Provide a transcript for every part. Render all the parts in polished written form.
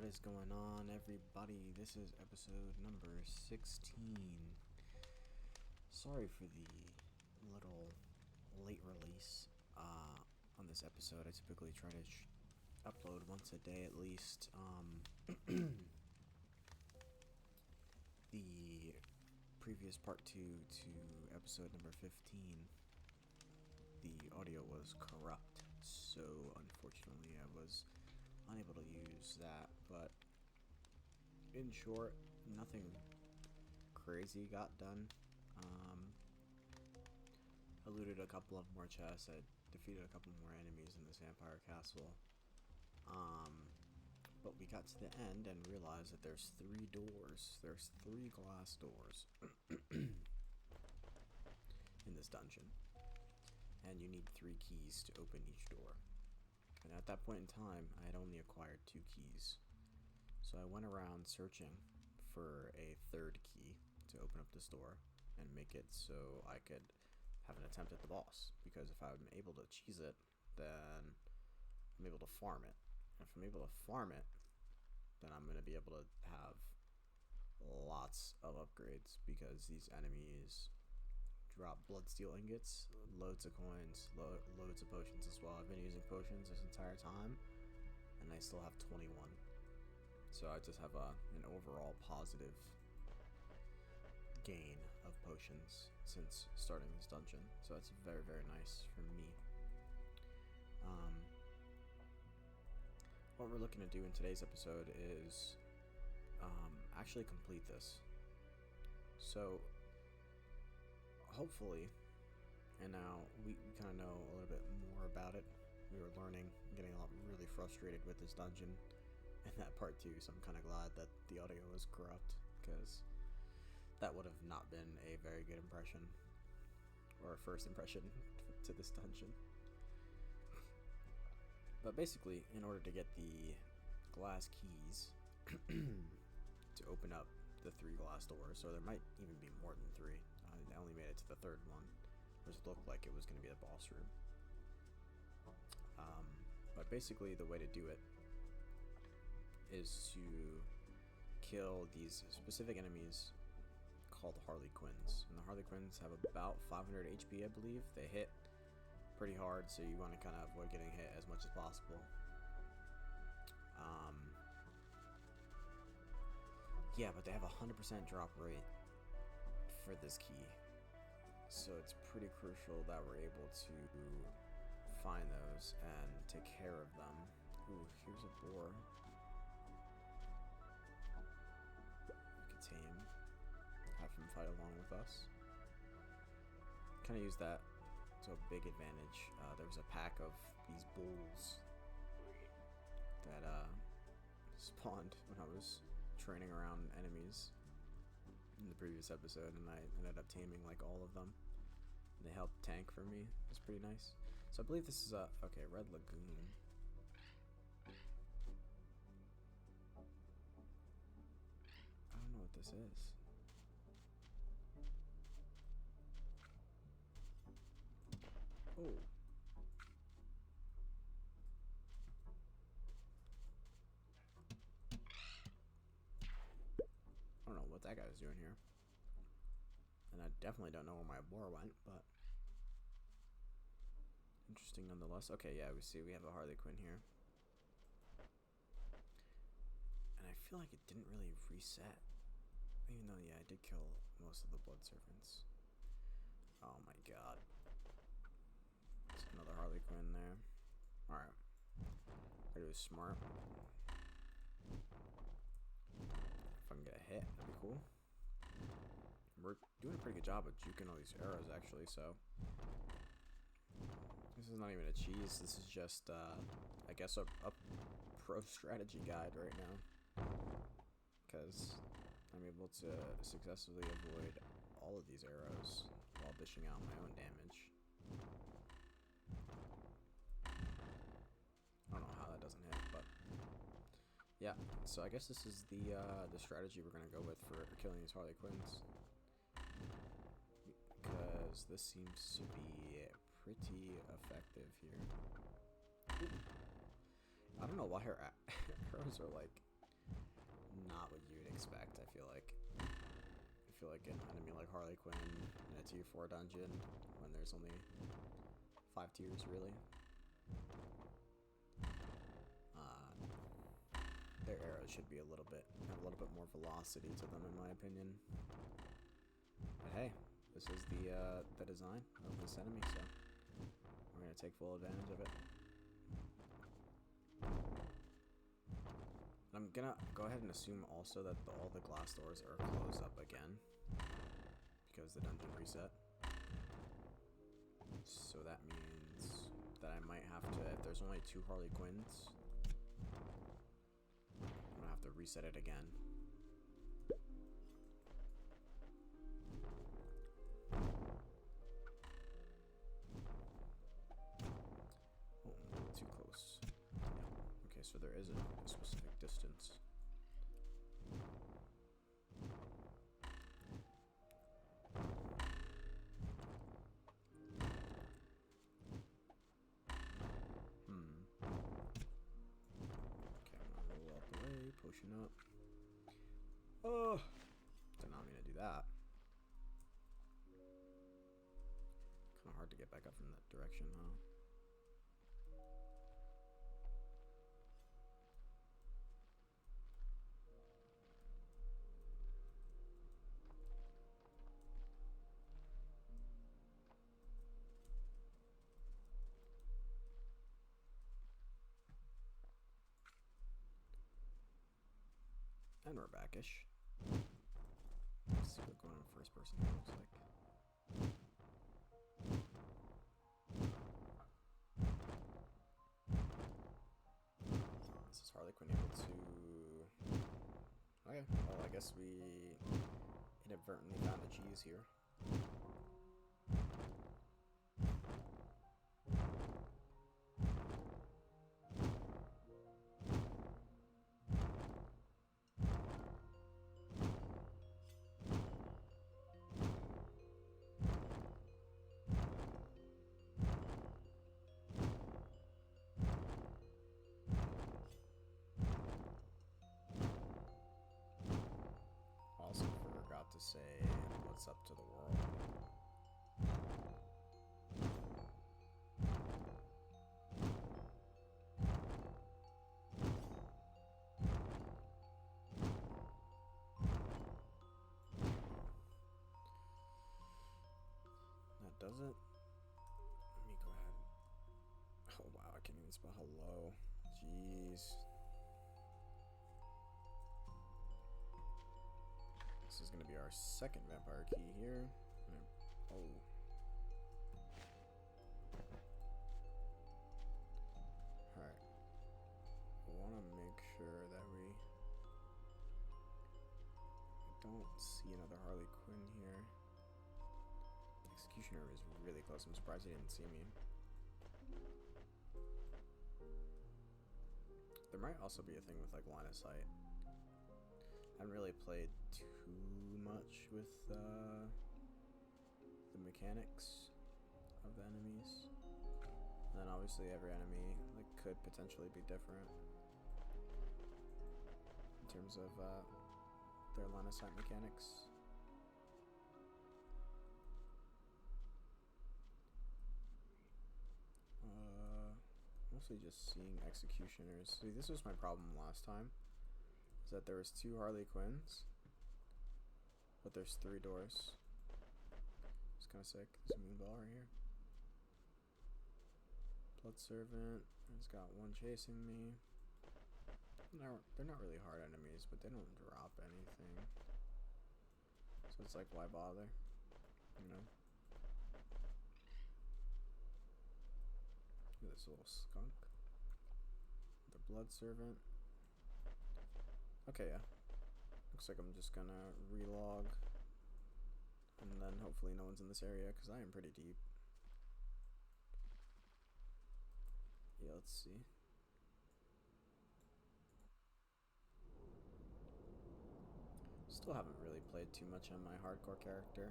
What is going on, everybody? This is episode number 16. Sorry for the little late release on this episode. I typically try to upload once a day at least. The previous part 2 to episode number 15, the audio was corrupt, so unfortunately I was unable to use that, but in short, nothing crazy got done. I looted a couple of more chests, I defeated a couple more enemies in this vampire castle, but we got to the end and realized that there's 3 doors, there's 3 glass doors in this dungeon, and you need 3 keys to open each door. And at that point in time, I had only acquired 2 keys. So I went around searching for a 3rd key to open up this door and make it so I could have an attempt at the boss. Because if I'm able to cheese it, then I'm able to farm it. And if I'm able to farm it, then I'm going to be able to have lots of upgrades, because these enemies drop bloodsteel ingots, loads of coins, loads of potions as well. I've been using potions this entire time, and I still have 21. So I just have an overall positive gain of potions since starting this dungeon. So that's very, very nice for me. What we're looking to do in today's episode is actually complete this. So hopefully, and now we kind of know a little bit more about it. We were learning, getting really frustrated with this dungeon in that part 2, so I'm kind of glad that the audio was corrupt, because that would have not been a very good impression, or a first impression to this dungeon. But basically, in order to get the glass keys to open up the 3 glass doors, so there might even be more than 3. I only made it to the 3rd one, which looked like it was going to be the boss room. But basically, the way to do it is to kill these specific enemies called Harley Quinns. And the Harley Quinns have about 500 HP, I believe. They hit pretty hard, so you want to kind of avoid getting hit as much as possible. Yeah, but they have a 100% drop rate for this key, so it's pretty crucial that we're able to find those and take care of them. Ooh, here's a boar we could tame, have him fight along with us. Kind of use that to a big advantage. There was a pack of these bulls that spawned when I was training around enemies in the previous episode, and I ended up taming like all of them. And they helped tank for me. It's pretty nice. So I believe this is okay, Red Lagoon. I don't know what this is. Oh. I don't know what that guy was doing here. And I definitely don't know where my boar went, but interesting nonetheless. Okay, yeah, we have a Harley Quinn here. And I feel like it didn't really reset. Even though, yeah, I did kill most of the blood servants. Oh my god. There's another Harley Quinn there. Alright. Gotta be smart. If I can get a hit, that'd be cool. We're doing a pretty good job of juking all these arrows, actually, so this is not even a cheese, this is just, I guess, a pro strategy guide right now, because I'm able to successfully avoid all of these arrows while dishing out my own damage. I don't know how that doesn't hit, but yeah, so I guess this is the strategy we're going to go with for killing these Harley Quinns, because this seems to be pretty effective here. Ooh. I don't know why her arrows are like not what you'd expect. I feel like an enemy like Harley Quinn in a tier 4 dungeon when there's only 5 tiers really. Their arrows should be have a little bit more velocity to them, in my opinion. But hey, this is the design of this enemy, so we're gonna take full advantage of it. I'm gonna go ahead and assume also that all the glass doors are closed up again because the dungeon reset. So that means that I might have to, if there's only 2 Harley Quinns, I'm gonna have to reset it again. Oh, a little too close. Yeah. Okay, so there is a specific distance. Potion up. Oh, did not mean to do that. Kind of hard to get back up from that direction, huh? And we're backish. Let's see what going in first person looks like. This is Harley Quinn able to... Okay, well I guess we inadvertently found a cheese here. Also forgot to say what's up to the world. That does it. Let me go ahead. Oh wow, I can't even spell hello. Jeez. This is going to be our second vampire key here. Oh. Alright. I want to make sure that we don't see another Harley Quinn here. The Executioner is really close. I'm surprised he didn't see me. There might also be a thing with like line of sight. I haven't really played too much with the mechanics of the enemies. And then obviously every enemy like could potentially be different in terms of their line of sight mechanics. Mostly just seeing executioners. See, this was my problem last time. Is that there was 2 Harley Quinns, but there's 3 doors. It's kind of sick. There's a moon ball right here. Blood Servant. It's got 1 chasing me. They're not really hard enemies, but they don't drop anything. So it's like, why bother? You know? This little skunk. The Blood Servant. Okay, yeah. Looks like I'm just gonna relog. And then hopefully no one's in this area, because I am pretty deep. Yeah, let's see. Still haven't really played too much on my hardcore character.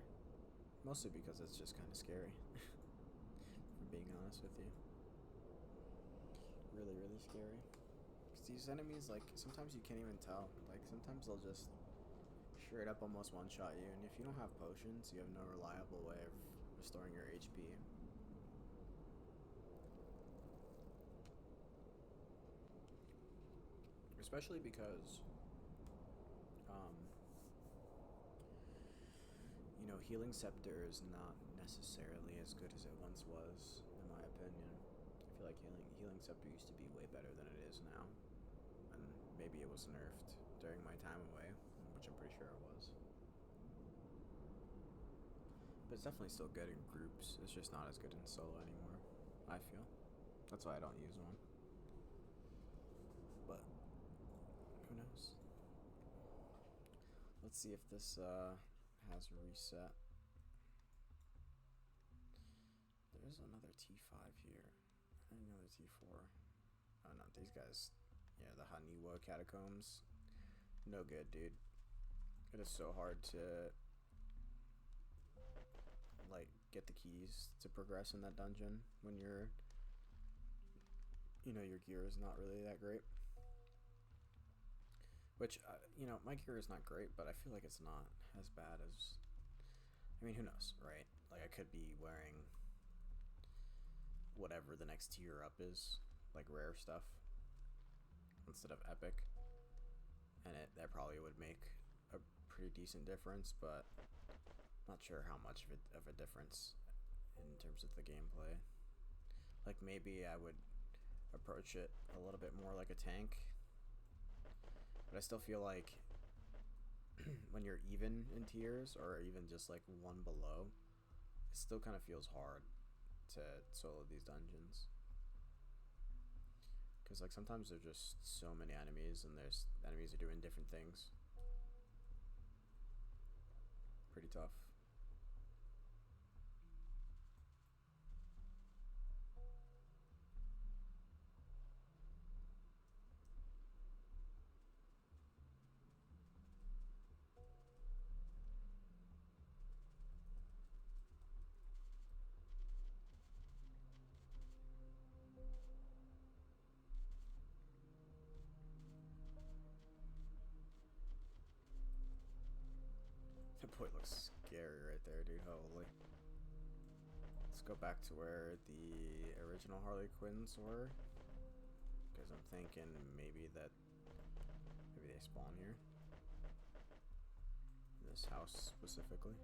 Mostly because it's just kind of scary. If I'm being honest with you. Really, really scary. Because these enemies, like, sometimes you can't even tell. Like, sometimes they'll just straight up almost one-shot you, and if you don't have potions, you have no reliable way of restoring your HP. Especially because, you know, Healing Scepter is not necessarily as good as it once was, in my opinion. I feel like Healing Scepter used to be way better than it is now. And maybe it was nerfed during my time away, which I'm pretty sure it was. But it's definitely still good in groups. It's just not as good in solo anymore, I feel. That's why I don't use one. But who knows? Let's see if this has a reset. There's another T5 here. And another T4. Oh no, these guys. Yeah, the Haniwa catacombs. No good, dude. It is so hard to, like, get the keys to progress in that dungeon when you're, you know, your gear is not really that great. Which, you know, my gear is not great, but I feel like it's not as bad as, I mean, who knows, right? Like, I could be wearing whatever the next tier up is, like rare stuff, instead of epic, and that probably would make a pretty decent difference, but I'm not sure how much of a difference in terms of the gameplay. Like, maybe I would approach it a little bit more like a tank, but I still feel like when you're even in tiers, or even just like one below, it still kind of feels hard to solo these dungeons. Because, like, sometimes there's just so many enemies, and there's enemies are doing different things. Pretty tough. That boy looks scary right there, dude. Holy. Let's go back to where the original Harley Quinns were, because I'm thinking maybe they spawn here. In this house specifically.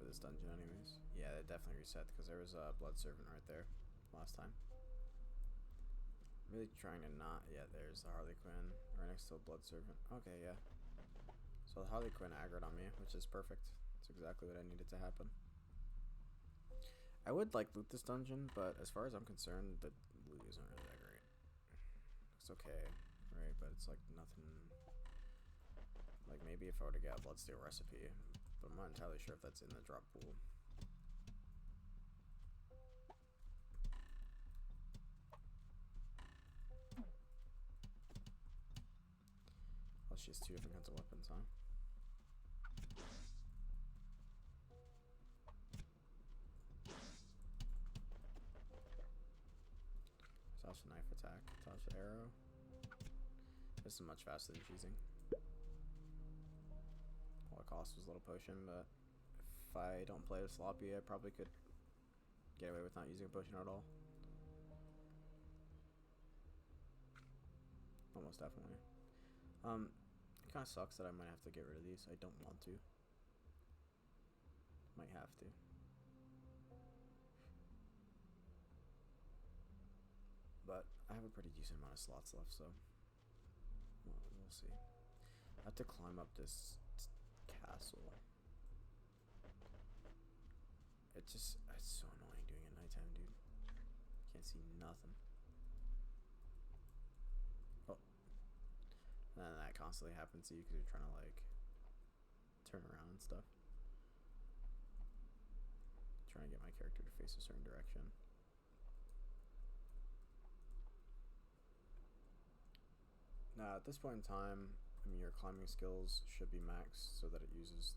For this dungeon anyways. Yeah, it definitely reset, because there was a Blood Servant right there last time. I'm really trying to not... Yeah, there's the Harley Quinn right next to a Blood Servant. Okay, yeah. So the Harley Quinn aggroed on me, which is perfect. That's exactly what I needed to happen. I would, like, loot this dungeon, but as far as I'm concerned, the loot isn't really that great. It's okay, right? But it's, like, nothing... Like, maybe if I were to get a Bloodsteel recipe, but I'm not entirely sure if that's in the drop pool. Oh, she has two different kinds of weapons, huh? Tasha knife attack, Tasha arrow. This is much faster than cheesing. All it cost was a little potion, but if I don't play with sloppy, I probably could get away with not using a potion at all. Almost definitely. It kind of sucks that I might have to get rid of these. I don't want to. Might have to. But I have a pretty decent amount of slots left, so we'll see. I have to climb up this castle. It's so annoying doing it at nighttime, dude. Can't see nothing. Oh. And then that constantly happens to you because you're trying to, like, turn around and stuff. Trying to get my character to face a certain direction. Now, at this point in time, I mean, your climbing skills should be maxed so that it uses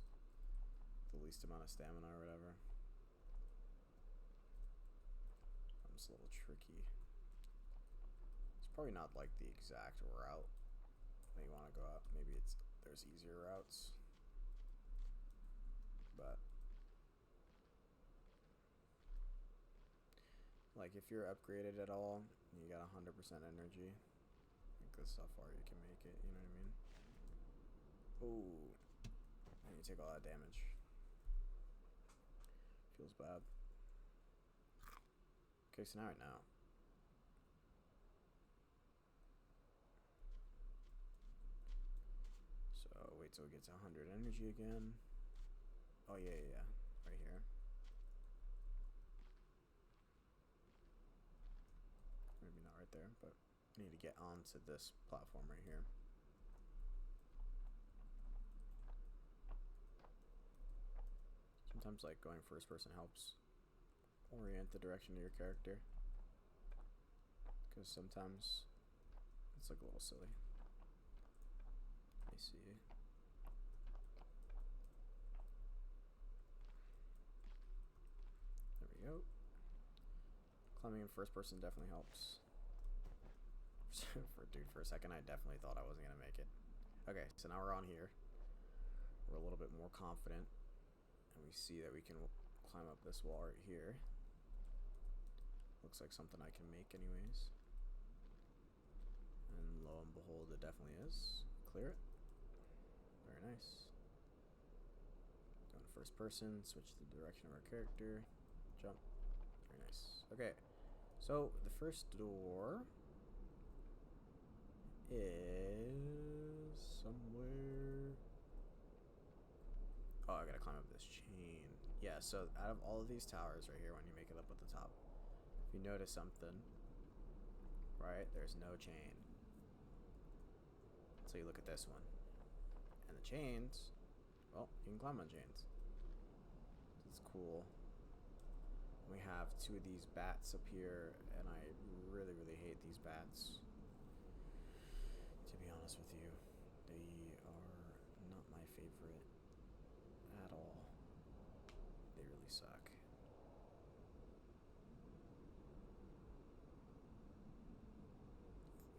the least amount of stamina or whatever. It's a little tricky. probably not like the exact route that you want to go out. Maybe there's easier routes, but like if you're upgraded at all, you got 100% energy. I think this is how far you can make it. You know what I mean? Ooh, and you take a lot of damage. Feels bad. Okay, so now right now. So wait till it gets 100 energy again. Oh yeah, right here. Maybe not right there, but I need to get onto this platform right here. Sometimes like going first person helps orient the direction of your character, because sometimes it's like a little silly. Let me see. There we go. Climbing in first person definitely helps. For a second I definitely thought I wasn't gonna make it. Okay, so now we're on here. We're a little bit more confident, and we see that we can climb up this wall right here. Looks like something I can make anyways. And lo and behold, it definitely is. Clear it. Very nice. Going to first person, switch the direction of our character. Jump. Very nice. Okay, so the first door is somewhere. Oh, I gotta climb up this chain. Yeah, so out of all of these towers right here, when you make it up at the top, if you notice something, right, there's no chain. So you look at this one, and the chains, well, you can climb on chains. It's cool. We have two of these bats up here, and I really, really hate these bats. To be honest with you, they are not my favorite at all. They really suck.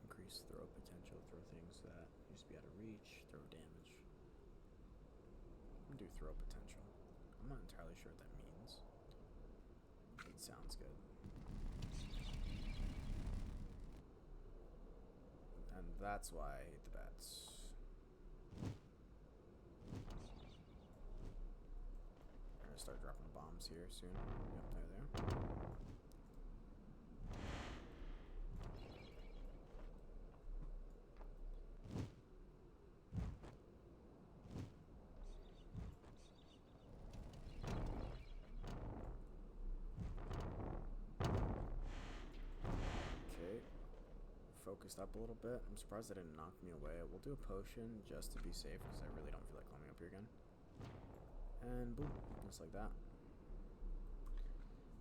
Increase throw potential, throw things that used to be out of reach, throw damage. I'm gonna do throw potential. I'm not entirely sure what that means. It sounds good. And that's why I hate the bats. I'm gonna start dropping bombs here soon. Yep, they're there. Okay. Focused up a little bit. I'm surprised it didn't knock me away. We'll do a potion just to be safe, because I really don't feel like climbing up here again. And boom, just like that.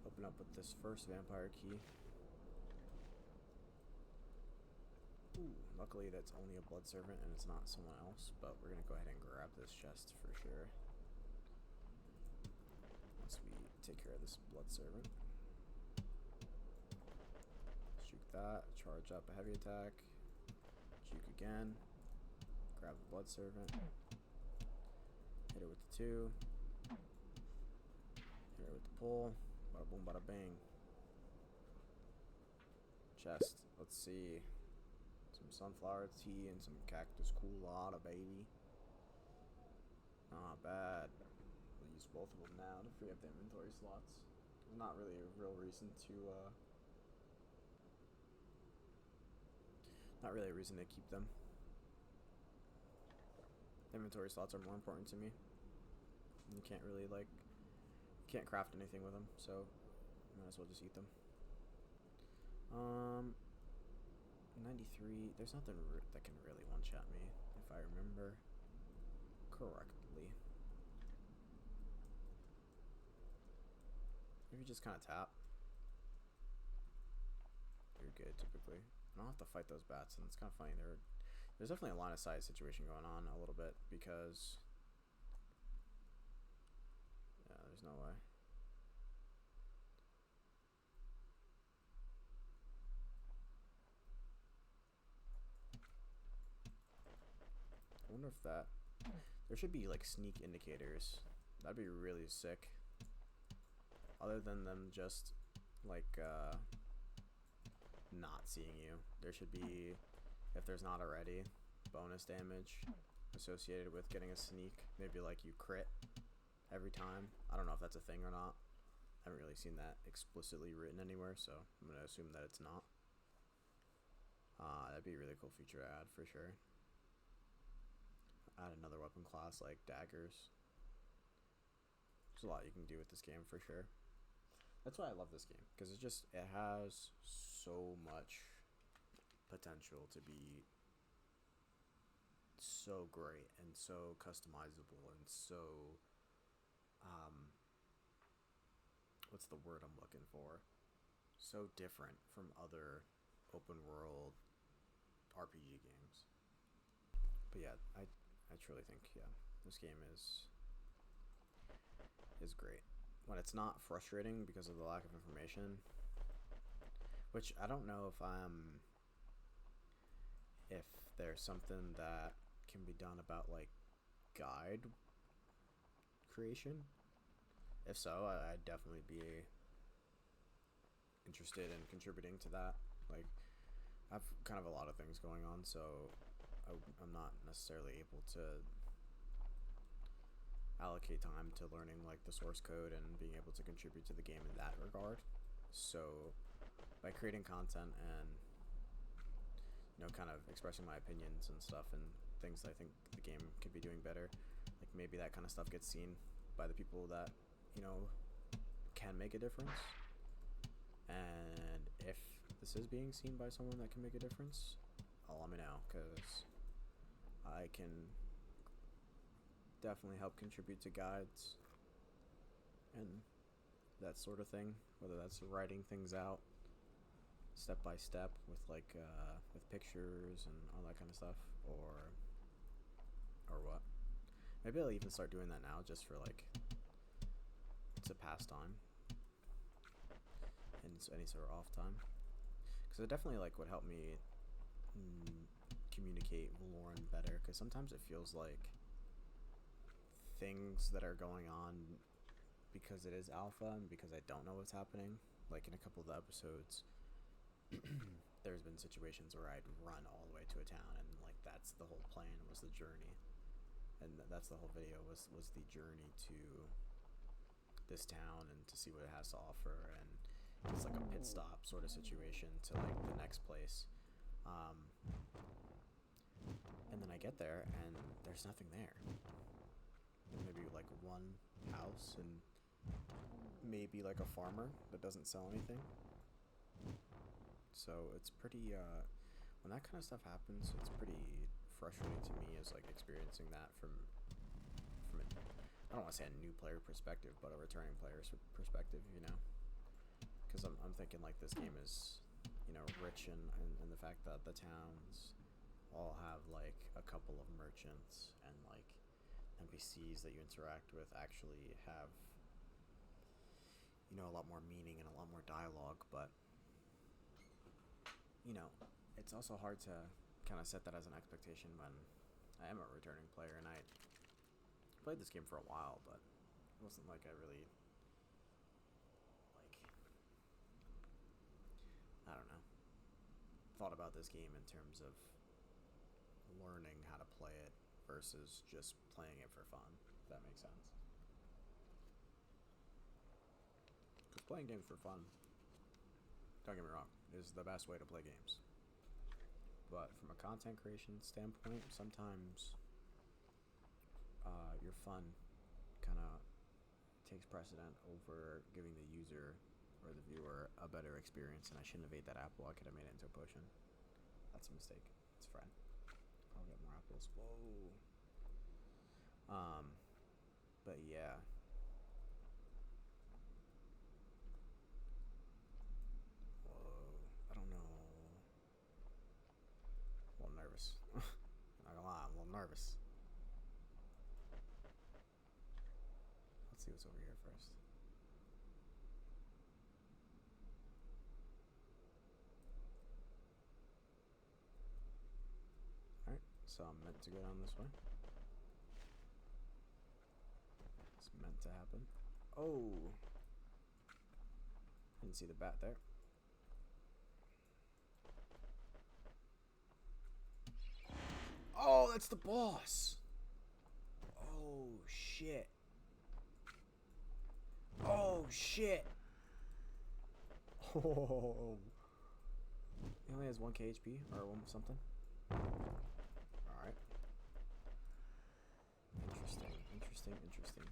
Open up with this first vampire key. Ooh, luckily that's only a blood servant and it's not someone else, but we're gonna go ahead and grab this chest for sure. Once we take care of this blood servant. Juke that, charge up a heavy attack, juke again, grab the blood servant, hit it with the 2, hit it with the pull, bada boom bada bang. Chest, let's see, some sunflower tea and some cactus coolada, baby. Not bad. We'll use both of them now to free up the inventory slots. There's not really a real reason to keep them. Inventory slots are more important to me. You can't really can't craft anything with them, so you might as well just eat them. 93, there's nothing that can really one-shot me, if I remember correctly. If you just kind of tap, you're good typically. I don't have to fight those bats, and it's kind of funny. There's definitely a line of sight situation going on a little bit, because yeah, there's no way. wonder if that... There should be, like, sneak indicators. That'd be really sick. Other than them just, like, not seeing you. There should be, if there's not already, bonus damage associated with getting a sneak. Maybe, like, you crit every time. I don't know if that's a thing or not. I haven't really seen that explicitly written anywhere, so I'm going to assume that it's not. That'd be a really cool feature to add, for sure. Add another weapon class like daggers. There's a lot you can do with this game, for sure. That's why I love this game, because it has so much potential to be so great and so customizable and so what's the word I'm looking for? So different from other open world RPG games. But yeah, I truly think, yeah, this game is great. When it's not frustrating because of the lack of information, which I don't know if there's something that can be done about, like, guide creation. If so, I'd definitely be interested in contributing to that. Like, I have kind of a lot of things going on, so I'm not necessarily able to allocate time to learning, like, the source code and being able to contribute to the game in that regard. So by creating content and, you know, kind of expressing my opinions and stuff and things that I think the game could be doing better, like, maybe that kind of stuff gets seen by the people that, you know, can make a difference. And if this is being seen by someone that can make a difference, let me know, because I can definitely help contribute to guides and that sort of thing, whether that's writing things out step by step with, like, with pictures and all that kind of stuff, or what. Maybe I'll even start doing that now, just for, like, it's a pastime and any sort of off time, because it definitely, like, would help me communicate Veloren better, because sometimes it feels like things that are going on, because it is alpha and because I don't know what's happening, like in a couple of the episodes there's been situations where I'd run all the way to a town, and, like, that's the whole plan, was the journey, and that's the whole video, was the journey to this town and to see what it has to offer, and it's like a pit stop sort of situation to, like, the next place. And then I get there and there's nothing there. Maybe, like, one house and maybe, like, a farmer that doesn't sell anything. So it's pretty, when that kind of stuff happens, it's pretty frustrating to me, as, like, experiencing that from I don't want to say a new player perspective, but a returning player's perspective, you know? Because I'm thinking, like, this game is, you know, rich in the fact that the towns all have, like, a couple of merchants, and, like, NPCs that you interact with actually have, you know, a lot more meaning and a lot more dialogue. But, you know, it's also hard to kind of set that as an expectation when I am a returning player, and I played this game for a while, but it wasn't like I really, like, I don't know, thought about this game in terms of learning how to play it versus just playing it for fun, if that makes sense. Because playing games for fun, don't get me wrong, is the best way to play games. But from a content creation standpoint, sometimes your fun kind of takes precedent over giving the user or the viewer a better experience, and I shouldn't have ate that apple. I could have made it into a potion. That's a mistake. It's friend. I'll get more apples. Whoa. But yeah. Whoa. I don't know. A little nervous. Not gonna lie, I'm a little nervous. Let's see what's over here first. Alright, So I'm meant to go down this way. It's meant to happen. Oh! Didn't see the bat there. Oh, that's the boss! Oh, shit. Oh, shit! Oh! He only has 1k HP, or one something. Alright. Interesting, interesting, interesting.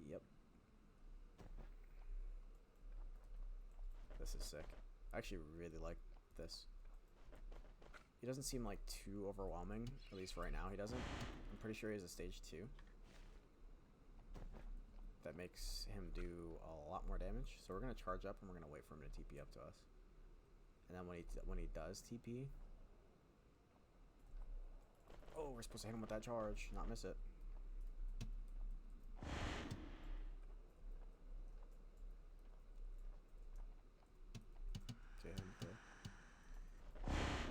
Yep. This is sick. I actually really like this. He doesn't seem like too overwhelming, at least right now he doesn't. I'm pretty sure he has a stage 2. That makes him do a lot more damage. So we're gonna charge up and we're gonna wait for him to TP up to us. And then when he does TP, oh, we're supposed to hit him with that charge, not miss it. Okay,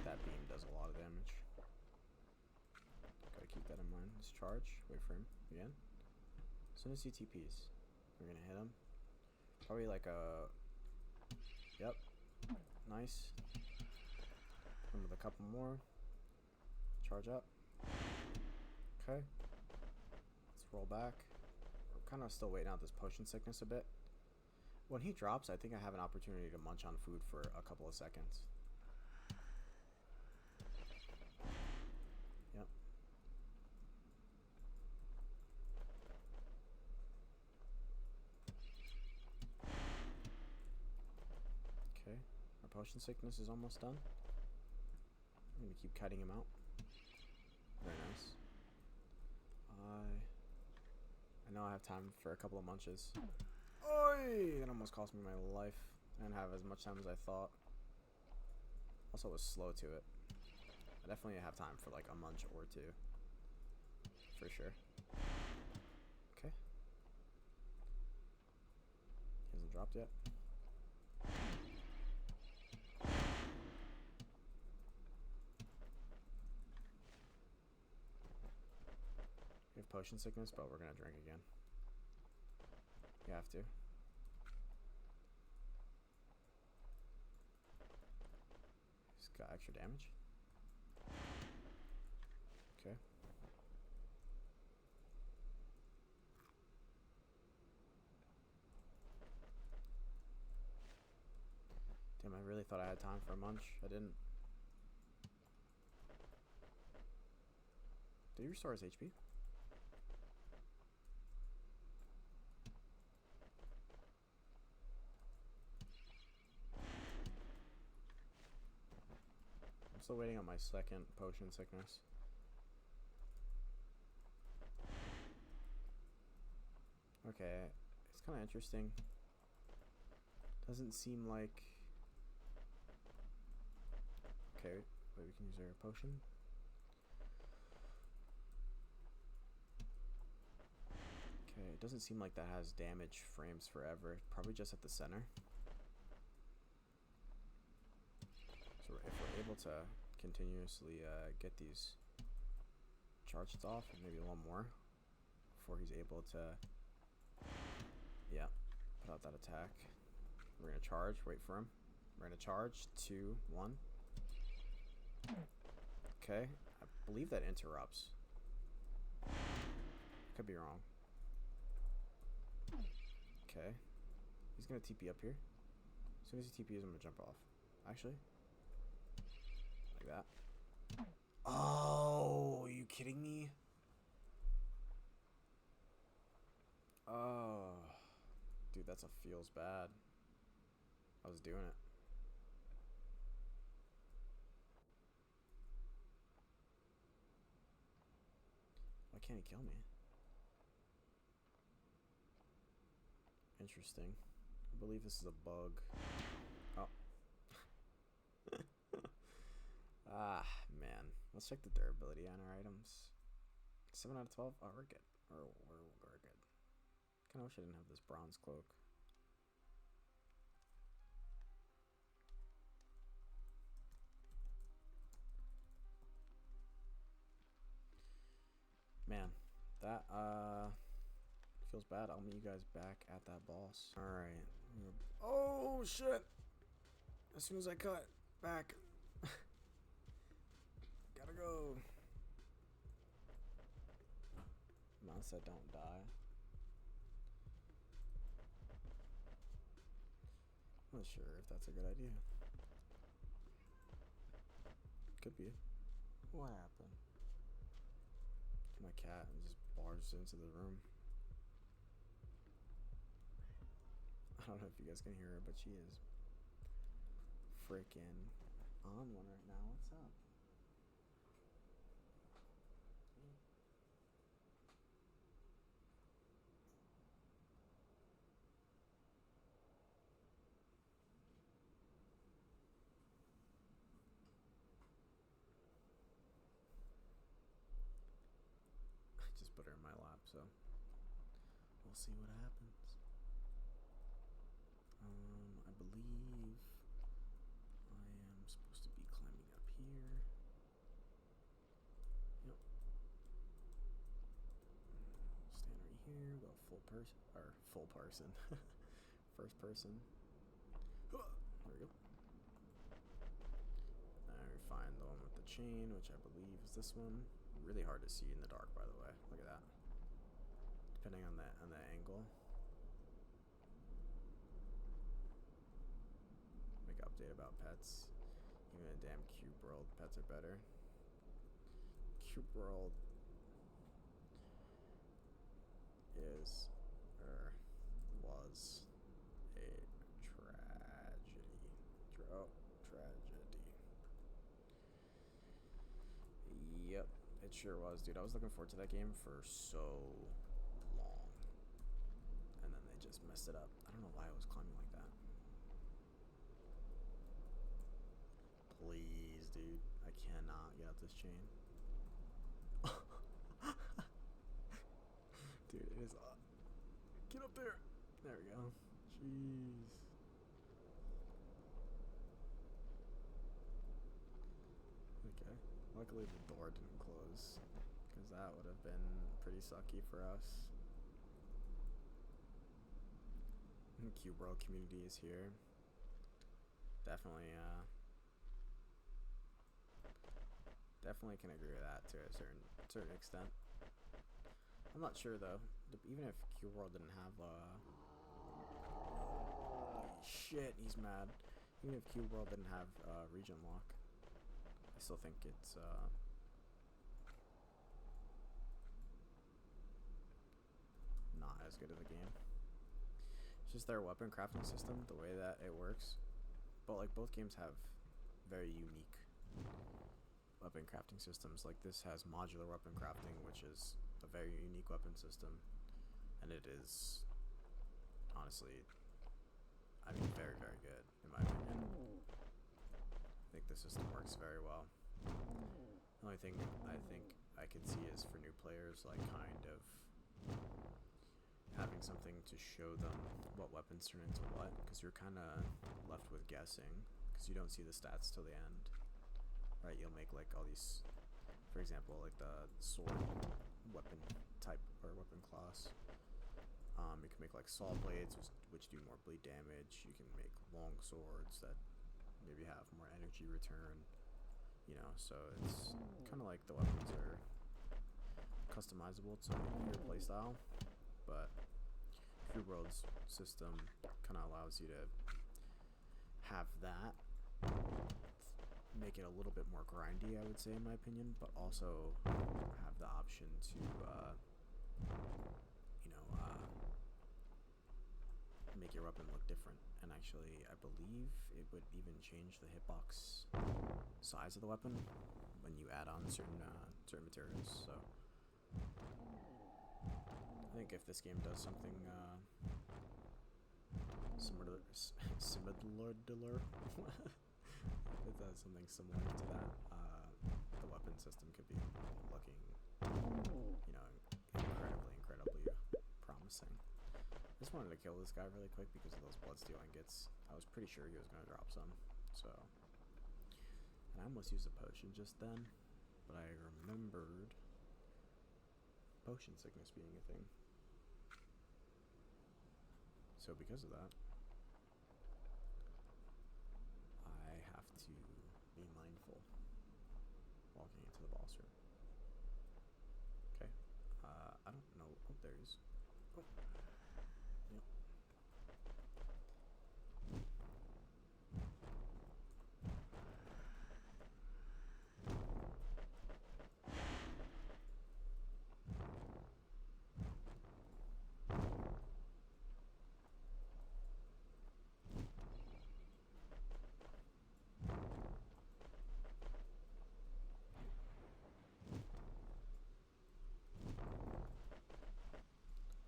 that beam does a lot of damage. Gotta keep that in mind. Let's charge. Wait for him again. As soon as he TPs, we're gonna hit him. Probably like a. Yep. Nice. Him with a couple more. Charge up. Okay. Let's roll back. We're kind of still waiting out this potion sickness a bit. When he drops, I think I have an opportunity to munch on food for a couple of seconds. Yep. Okay. Our potion sickness is almost done. I'm going to keep cutting him out. Very nice. I know I have time for a couple of munches. Oi! That almost cost me my life. I didn't have as much time as I thought. Also, was slow to it. I definitely have time for like a munch or two. For sure. Okay. He hasn't dropped yet. We have potion sickness, but we're gonna drink again. You have to. He's got extra damage. Okay. Damn, I really thought I had time for a munch. I didn't. Did he restore his HP? I'm still waiting on my second potion sickness. Okay, it's kind of interesting. Doesn't seem like... Okay, wait, we can use our potion. Okay, it doesn't seem like that has damage frames forever. Probably just at the center. So if we're able to continuously get these charged off, and maybe one more, before he's able to, yeah, put out that attack. We're gonna charge, wait for him. We're gonna charge, 2, 1. Okay, I believe that interrupts. Could be wrong. Okay, he's gonna TP up here. As soon as he TPs, I'm gonna jump off. Actually, like that. Oh, are you kidding me? Oh, dude, that's a feels bad. I was doing it. Why can't he kill me? Interesting. I believe this is a bug. Oh. Ah, man. Let's check the durability on our items. 7 out of 12? Oh, we're good. We're good. Kinda wish I didn't have this bronze cloak. feels bad. I'll meet you guys back at that boss. Alright. Oh, shit! As soon as I cut back. Gotta go. Mom said don't die. I'm not sure if that's a good idea. Could be. What happened? My cat just barged into the room. I don't know if you guys can hear her, but she is freaking on one right now. What's up? I just put her in my lap, so we'll see what happens. I believe I am supposed to be climbing up here. Yep. Stand right here, go full person, or full person. First person. There we go. Now we find the one with the chain, which I believe is this one. Really hard to see in the dark, by the way. Look at that. Depending on the angle. Make an update about pets. Even in damn Cube World, pets are better. Cube World is or was a tragedy. Tragedy. Yep, it sure was, dude. I was looking forward to that game for so long, and then they just messed it up. I don't know why I was climbing like that. Please, dude. I cannot get up this chain. Dude, it is up. Get up there. There we go. Jeez. Okay. Luckily the door didn't close, because that would have been pretty sucky for us. Cube World community is here. Definitely can agree with that to a certain extent. I'm not sure though. Even if Cube World didn't have shit, he's mad. Even if Cube World didn't have region lock, I still think it's not as good of a game. It's just their weapon crafting system, the way that it works. But like both games have very unique weapon crafting systems. Like this has modular weapon crafting, which is a very unique weapon system, and it is honestly, I mean, very, very good in my opinion. I think the system works very well. The only thing I think I could see is for new players, like kind of having something to show them what weapons turn into what, because you're kind of left with guessing, because you don't see the stats till the end, right? You'll make like all these, for example, like the sword weapon type or weapon class. You can make like saw blades, which do more bleed damage. You can make long swords that maybe have more energy return, you know, so it's kind of like the weapons are customizable to your playstyle, but Cube World's system kind of allows you to have that, make it a little bit more grindy, I would say, in my opinion, but also have the option to, make your weapon look different. And actually, I believe it would even change the hitbox size of the weapon when you add on certain materials. So I think if this game does something similar, if it does something similar to that, the weapon system could be looking, incredibly promising. I just wanted to kill this guy really quick because of those bloodsteel ingots. I was pretty sure he was going to drop some, so. And I almost used a potion just then, but I remembered potion sickness being a thing. So because of that, I have to be mindful walking into the boss room. Okay. I don't know. Oh, there he is. Oh. Yep.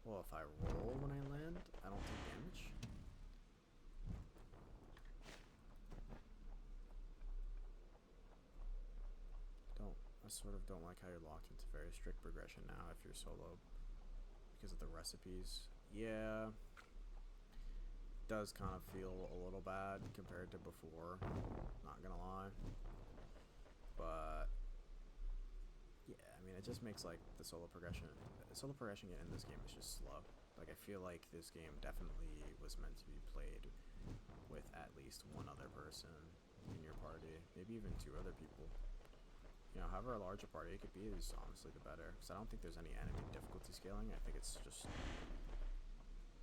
Well, if I roll when I land, I don't take damage. I sort of don't like how you're locked into very strict progression now if you're solo because of the recipes. Yeah, does kind of feel a little bad compared to before, not gonna lie. But yeah, I mean, it just makes like the solo progression in this game is just slow. Like, I feel like this game definitely was meant to be played with at least one other person in your party, maybe even 2 other people. You know, however large a party it could be is honestly the better, because I don't think there's any enemy difficulty scaling. I think it's just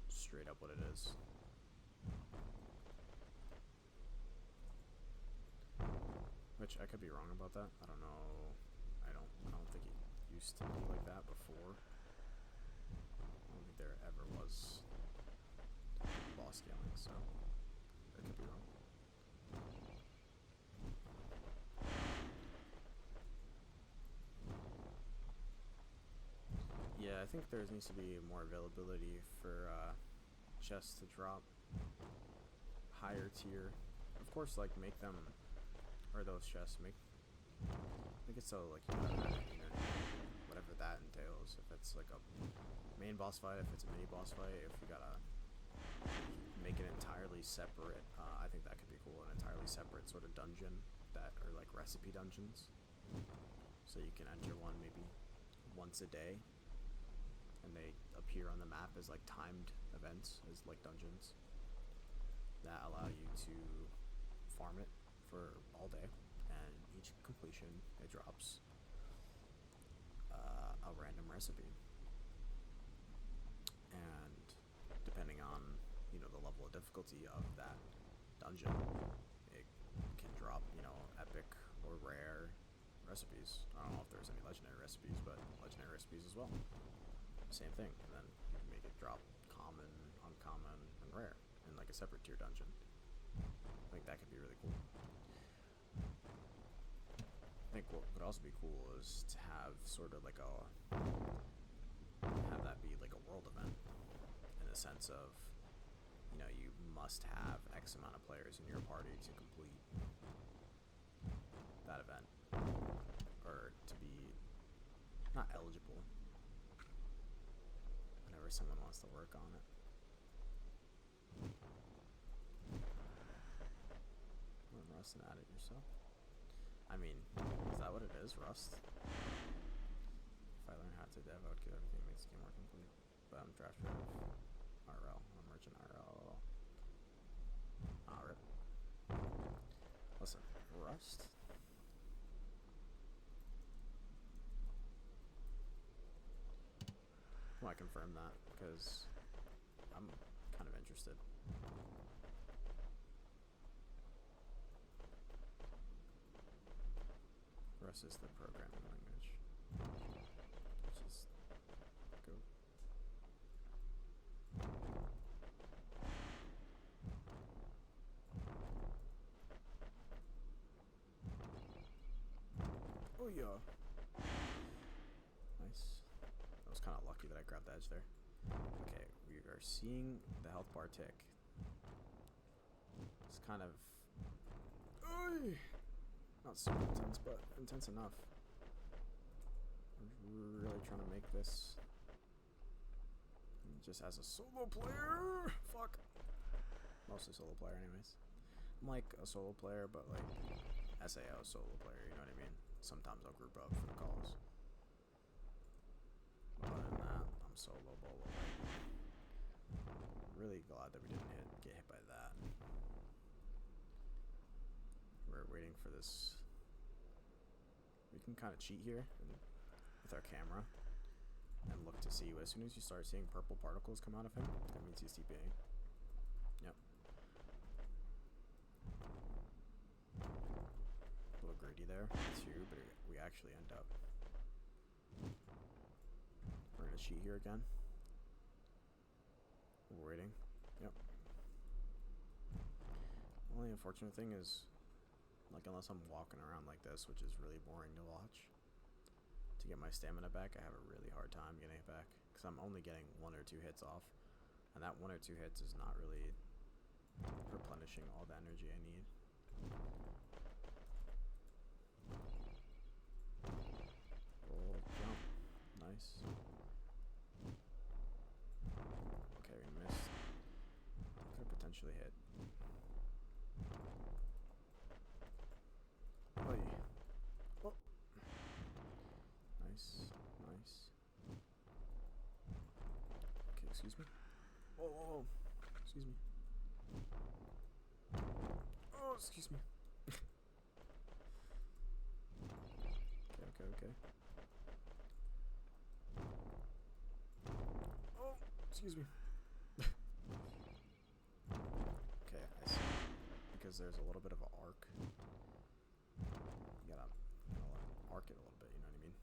straight up what it is. Which I could be wrong about that. I don't know. I don't think it used to be like that before. I don't think there ever was boss scaling, so I could be wrong. Yeah, I think there needs to be more availability for chests to drop higher tier. Of course, like, make them, or those chests, make it so, like, you know, whatever that entails. If it's like a main boss fight, if it's a mini boss fight, if you gotta make it entirely separate, I think that could be cool. An entirely separate sort of dungeon that are like recipe dungeons, so you can enter one maybe once a day, and they appear on the map as like timed events, as like dungeons that allow you to farm it for all day, and each completion it drops a random recipe, and depending on, you know, the level of difficulty of that dungeon, it can drop, you know, epic or rare recipes. I don't know if there's any legendary recipes, but legendary recipes as well. Same thing, and then you can make it drop common, uncommon, and rare in like a separate tier dungeon. I think that could be really cool. I think what would also be cool is to have sort of like have that be like a world event, in the sense of, you know, you must have X amount of players in your party to complete that event, or to be not eligible whenever someone wants to work on it. Rust and add it yourself. I mean, is that what it is, Rust? If I learn how to dev, I would get everything that makes the game more complete. But I'm draft rev RL. I'm merchant RL. RIP. Listen, Rust. Well, I confirm that because I'm kind of interested. Rust is the programming language. Let's just go. Oh yeah. Nice. That was kind of lucky that I grabbed the edge there. Okay, we are seeing the health bar tick. It's kind of not super intense, but intense enough. We're really trying to make this just as a solo player. Fuck. Mostly solo player, anyways. I'm like a solo player, but like SAO solo player. You know what I mean? Sometimes I'll group up for the calls. But other than that, I'm solo bolo. really glad that we didn't get hit by that. We're waiting for this. We can kind of cheat here with our camera and look to see. As soon as you start seeing purple particles come out of him, that means he's TPing. Yep. A little greedy there, too, but we actually end up. We're gonna cheat here again. We're waiting. Yep. Only unfortunate thing is, like, unless I'm walking around like this, which is really boring to watch, to get my stamina back, I have a really hard time getting it back, because I'm only getting 1 or 2 hits off, and that 1 or 2 hits is not really replenishing all the energy I need. Roll, jump. Nice. Okay, we missed. Could potentially hit. Oh, yeah. Oh. Nice, nice. Okay, excuse me. Whoa, whoa, whoa. Excuse me. Oh, excuse me. Okay. Oh, excuse me. Okay, I see. Because there's a little bit of an arc. You gotta arc it a little bit, you know what I mean?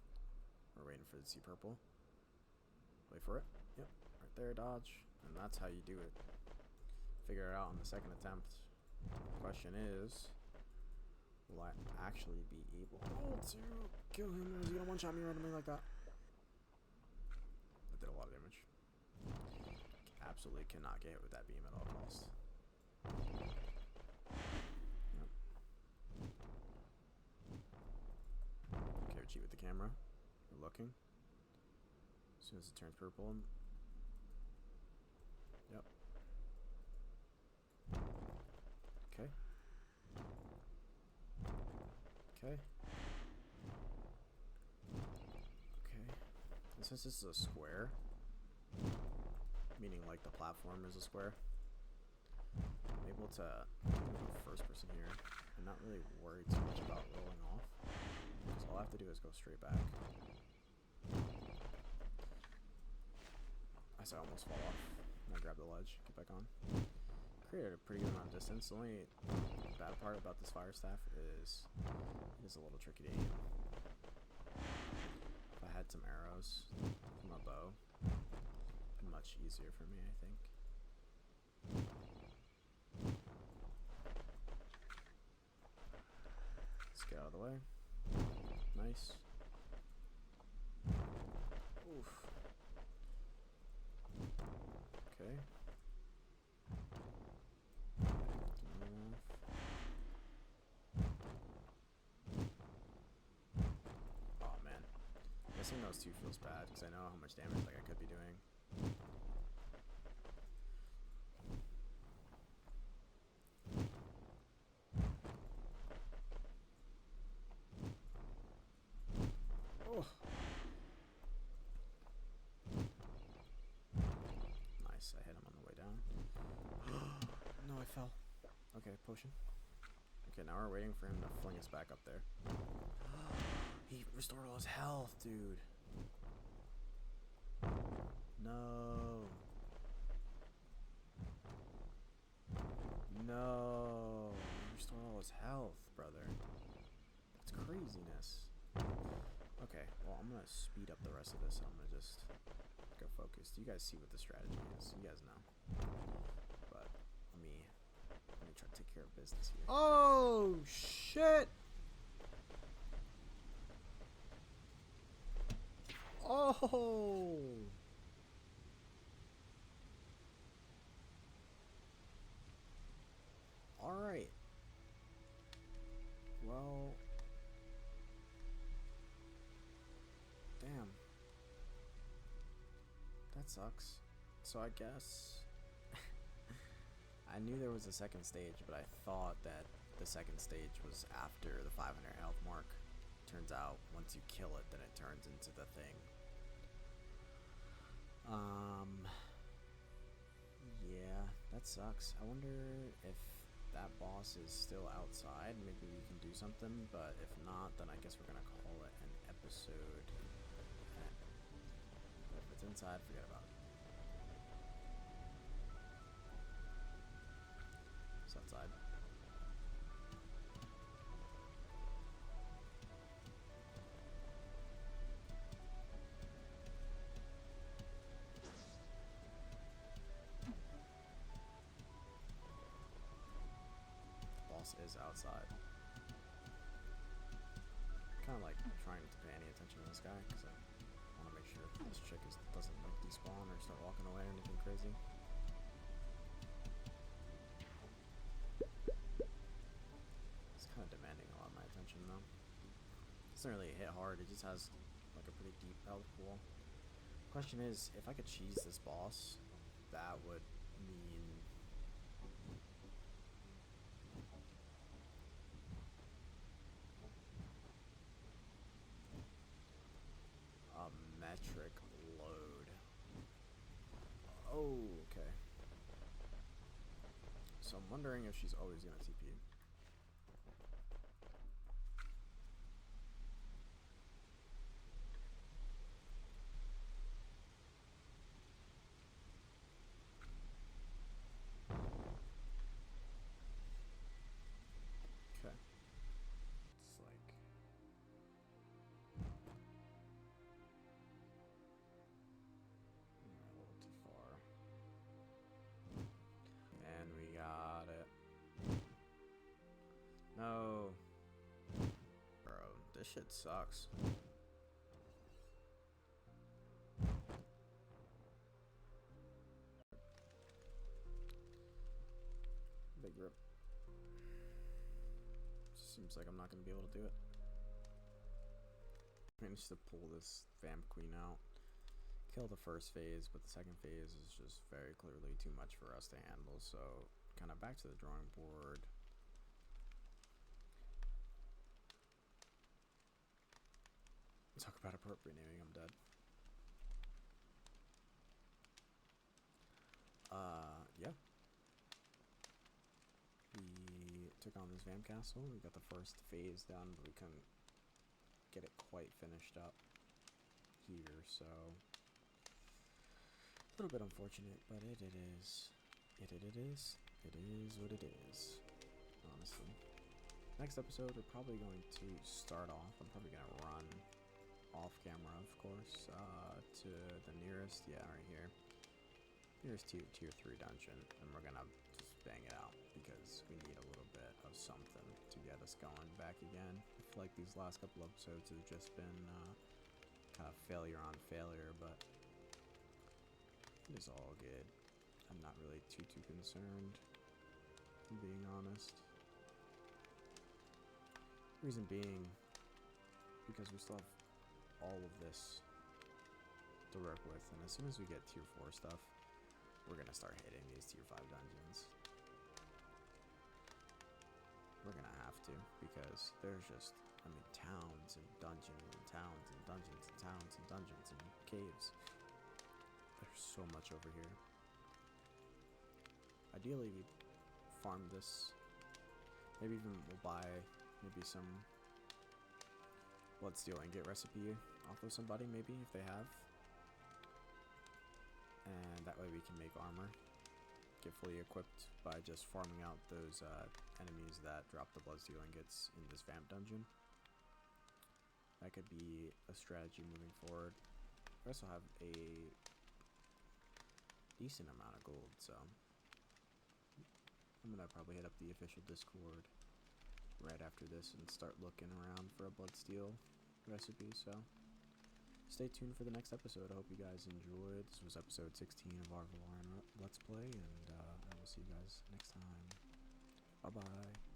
We're waiting for it to see purple. Wait for it. Yep, right there, dodge. And that's how you do it. Figure it out on the second attempt. Question is, will I actually be able to kill him? Or is he gonna one-shot me randomly like that? That did a lot of damage. Absolutely cannot get hit with that beam at all costs. Yep. Okay, we cheat with the camera. We're looking. As soon as it turns purple. Yep. Okay. Okay. And since this is a square, meaning like the platform is a square, I'm able to go first person here and not really worry too much about rolling off. So all I have to do is go straight back. I saw I almost fall off. And I grab the ledge, get back on. Created a pretty good amount of distance. The only bad part about this fire staff is it is a little tricky to aim. If I had some arrows from a bow, it'd be much easier for me, I think. Let's get out of the way. Nice. Oof. Okay. Oh man, missing those two feels bad because I know how much damage like I could be doing. Oh. Nice, I hit him on the way down. No, I fell. Okay, potion. Okay, now we're waiting for him to fling us back up there. He restored all his health, dude. No. No. He restored all his health, brother. That's craziness. Okay, well, I'm gonna speed up the rest of this. I'm gonna just go focused. You guys see what the strategy is. You guys know. But let me try to take care of business here. Oh shit! Oh! Alright. Well, damn. That sucks. So I guess I knew there was a second stage, but I thought that the second stage was after the 500 health mark. Turns out once you kill it, then it turns into the thing. Yeah, that sucks. I wonder if that boss is still outside. Maybe we can do something, but if not, then I guess we're gonna call it an episode. But if it's inside, forget about it. It's outside. Is outside. Kind of like trying to pay any attention to this guy because I want to make sure this chick doesn't like despawn or start walking away or anything crazy. It's kind of demanding a lot of my attention though. It doesn't really hit hard. It just has like a pretty deep health pool. Question is, if I could cheese this boss, that would mean metric load. Oh, okay. So I'm wondering if she's always gonna TP. Okay. It's like a little too far. And we got it. No. Bro, this shit sucks. Big rip. Seems like I'm not gonna be able to do it. Managed to pull this Vamp Queen out. Kill the first phase, but the second phase is just very clearly too much for us to handle, so kind of back to the drawing board. Talk about appropriate naming, I'm dead. Yeah. We took on this Vamp Castle, we got the first phase done, but we couldn't get it quite finished up here, so a little bit unfortunate, but it is what it is, honestly. Next episode, we're probably going to start off, I'm probably going to run off camera, of course, to the nearest, right here, nearest tier 3 dungeon, and we're going to just bang it out, because we need a little bit of something to get us going back again. I feel like these last couple episodes have just been kind of failure on failure, but it is all good. I'm not really too concerned, being honest. Reason being, because we still have all of this to work with, and as soon as we get tier 4 stuff, we're gonna start hitting these tier 5 dungeons. We're gonna have to, because there's just, I mean, towns and dungeons and towns and dungeons and towns and dungeons and caves. There's so much over here. Ideally, we farm this. Maybe even we'll buy maybe some bloodsteel ingot recipe off of somebody, maybe, if they have. And that way we can make armor. Get fully equipped by just farming out those enemies that drop the bloodsteel ingots in this Vamp dungeon. That could be a strategy moving forward. We also have a decent amount of gold, so I'm gonna probably hit up the official Discord right after this and start looking around for a bloodsteel recipe, so stay tuned for the next episode. I hope you guys enjoyed. This was episode 16 of our Veloren Let's Play, and I will see you guys next time. Bye-bye.